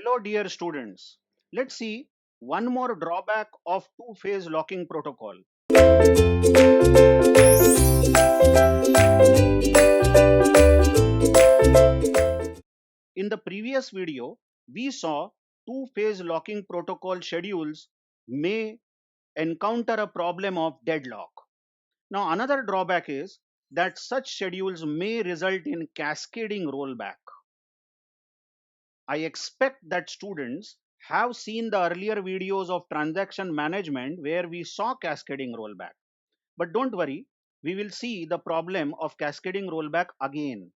Hello, dear students. Let's see one more drawback of two-phase locking protocol. In the previous video, we saw two-phase locking protocol schedules may encounter a problem of deadlock. Now, another drawback is that such schedules may result in cascading rollback. I expect that students have seen the earlier videos of transaction management where we saw cascading rollback. But don't worry, we will see the problem of cascading rollback again.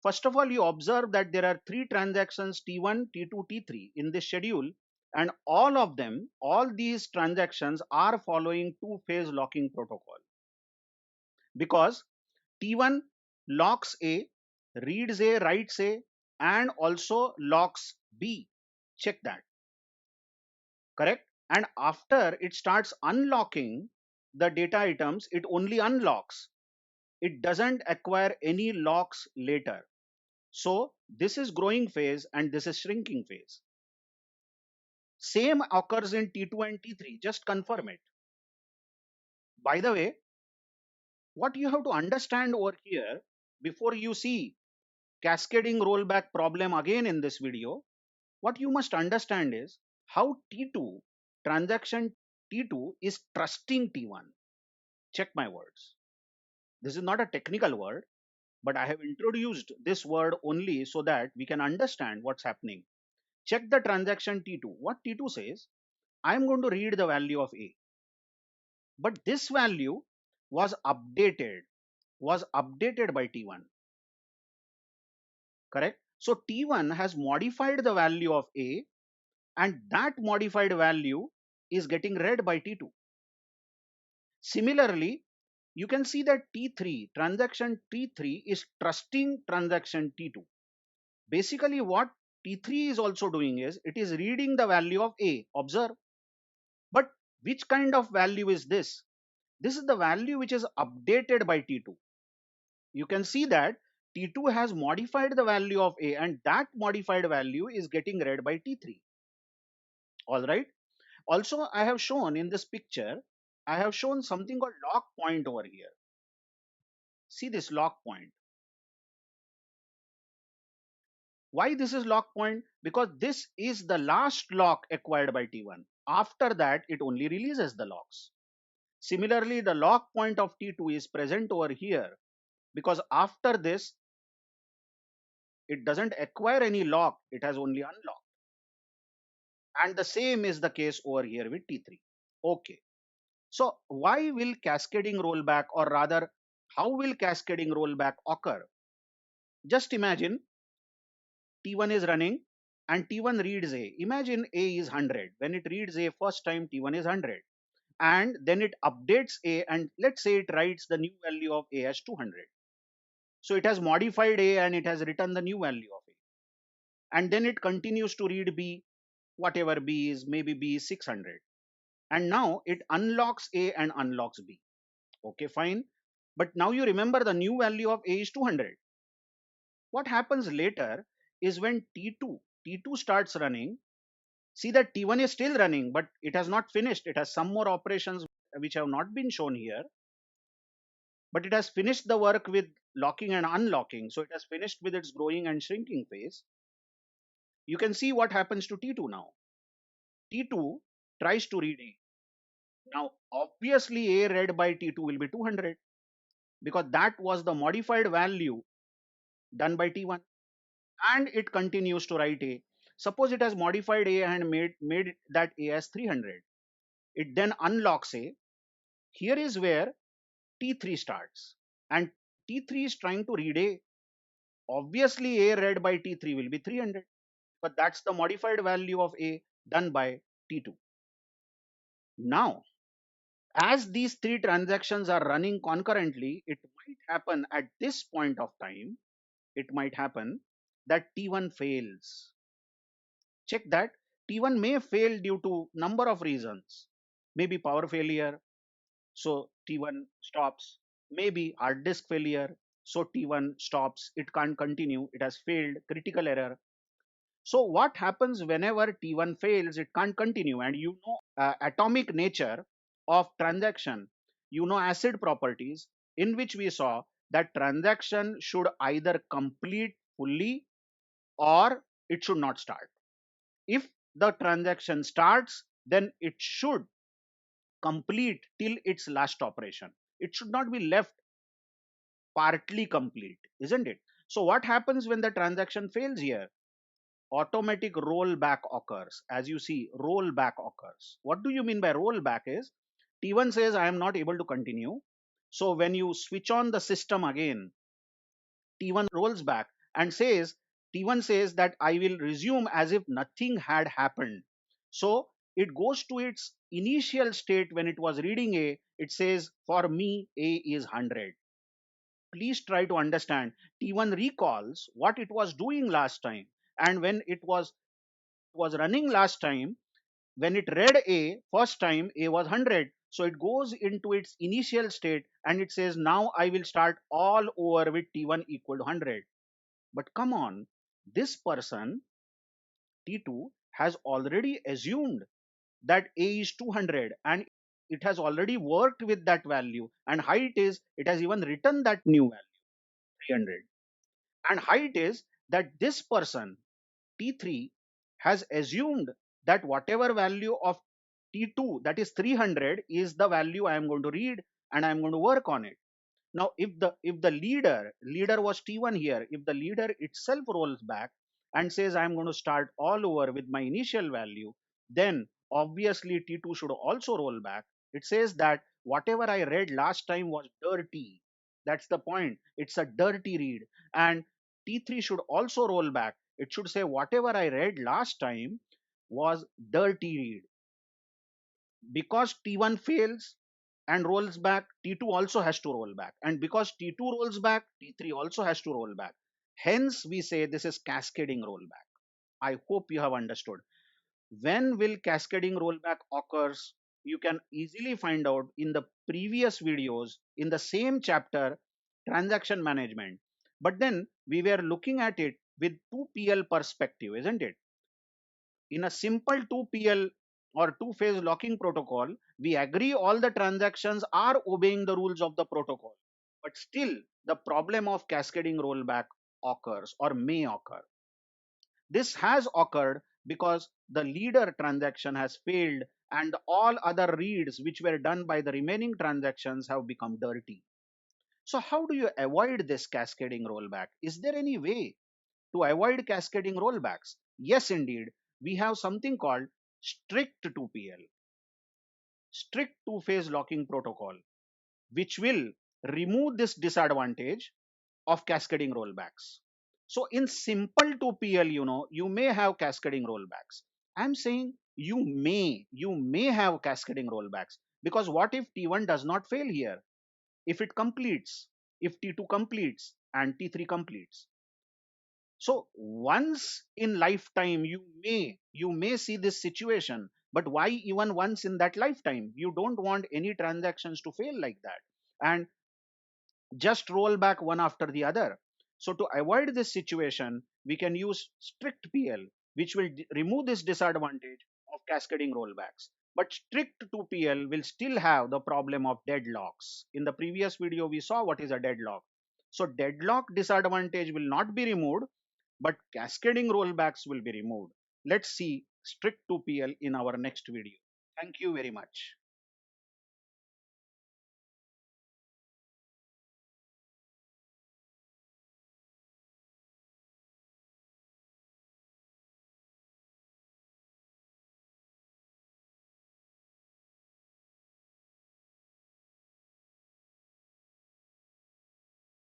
First of all, you observe that there are three transactions T1, T2, T3 in this schedule, and all these transactions are following two-phase locking protocol. Because T1 locks A, reads A, writes A, and also locks B. Check that, correct? And after it starts unlocking the data items, it only unlocks. It doesn't acquire any locks later. So this is growing phase and this is shrinking phase. Same occurs in T2 and T3. Just confirm it. By the way, what you have to understand over here before you see cascading rollback problem again in this video, what you must understand is how T2 transaction T2 is trusting T1. Check my words. This is not a technical word, but I have introduced this word only so that we can understand what's happening. Check the transaction T2. What T2 says, I'm going to read the value of A. But this value was updated by T1, correct? So T1 has modified the value of A, and that modified value is getting read by T2. Similarly, you can see that T3, transaction T3 is trusting transaction T2. Basically, what T3 is also doing is it is reading the value of A. Observe. But which kind of value is this? This is the value which is updated by T2. You can see that T2 has modified the value of A, and that modified value is getting read by T3. All right. Also, I have shown in this picture, I have shown something called lock point over here. See this lock point. Why this is lock point? Because this is the last lock acquired by T1. After that, it only releases the locks. Similarly, the lock point of T2 is present over here because after this, it doesn't acquire any lock, it has only unlocked. And the same is the case over here with T3. Okay. So why will cascading rollback, or rather, how will cascading rollback occur? Just imagine T1 is running and T1 reads A. Imagine A is 100. When it reads A first time, T1 is 100. And then it updates A, and let's say it writes the new value of A as 200. So it has modified A and it has written the new value of A. And then it continues to read B, whatever B is, maybe B is 600. And now it unlocks A and unlocks B. Okay, fine. But now you remember the new value of A is 200. What happens later is when T2 starts running, see that T1 is still running, but it has not finished. It has some more operations which have not been shown here, but it has finished the work with locking and unlocking. So it has finished with its growing and shrinking phase. You can see what happens to T2 now. T2 tries to read A. Now, obviously, A read by T2 will be 200 because that was the modified value done by T1, and it continues to write A. Suppose it has modified A and made that A as 300. It then unlocks A. Here is where T3 starts, and T3 is trying to read A. Obviously, A read by T3 will be 300, but that's the modified value of A done by T2. Now, as these three transactions are running concurrently, it might happen at this point of time, it might happen that T1 fails. Check that T1 may fail due to number of reasons. Maybe power failure, so T1 stops. Maybe hard disk failure, so T1 stops. It can't continue. It has failed. Critical error. So what happens whenever T1 fails? It can't continue. And you know atomic nature of transaction, you know acid properties, in which we saw that transaction should either complete fully or it should not start. If the transaction starts, then it should complete till its last operation. It should not be left partly complete, isn't it? So what happens when the transaction fails here? Automatic rollback occurs. As you see, rollback occurs. What do you mean by rollback? Is T1 says I am not able to continue. So when you switch on the system again, T1 rolls back and says, T1 says that I will resume as if nothing had happened. So it goes to its initial state. When it was reading A, it says for me A is 100. Please try to understand. T1 recalls what it was doing last time, and when it was running last time, when it read A first time, A was 100. So it goes into its initial state and it says, now I will start all over with T1 equal to 100. But come on, this person, T2, has already assumed that A is 200 and it has already worked with that value. And height is, it has even written that new value, 300. And height is that this person, T3, has assumed that whatever value of T2, that is 300, is the value I am going to read and I am going to work on it. Now if the leader was T1 here, if the leader itself rolls back and says I am going to start all over with my initial value, then obviously T2 should also roll back. It says that whatever I read last time was dirty. That's the point. It's a dirty read. And T3 should also roll back. It should say whatever I read last time was dirty read. Because T1 fails and rolls back, T2 also has to roll back. And because T2 rolls back, T3 also has to roll back. Hence, we say this is cascading rollback. I hope you have understood. When will cascading rollback occurs? You can easily find out in the previous videos in the same chapter, transaction management. But then we were looking at it with 2PL perspective, isn't it? In a simple 2PL or two phase locking protocol, we agree all the transactions are obeying the rules of the protocol. But still, the problem of cascading rollback occurs or may occur. This has occurred because the leader transaction has failed and all other reads which were done by the remaining transactions have become dirty. So, how do you avoid this cascading rollback? Is there any way to avoid cascading rollbacks? Yes, indeed. We have something called strict 2PL, strict two phase locking protocol, which will remove this disadvantage of cascading rollbacks. So, in simple 2PL, you may have cascading rollbacks. I'm saying you may have cascading rollbacks, because what if T1 does not fail here? If it completes, if T2 completes and T3 completes, so once in lifetime you may see this situation. But why even once in that lifetime? You don't want any transactions to fail like that and just roll back one after the other. So to avoid this situation, we can use strict PL, which will remove this disadvantage of cascading rollbacks. But strict 2PL will still have the problem of deadlocks. In the previous video, we saw what is a deadlock. So deadlock disadvantage will not be removed, but cascading rollbacks will be removed. Let's see strict 2PL in our next video. Thank you very much.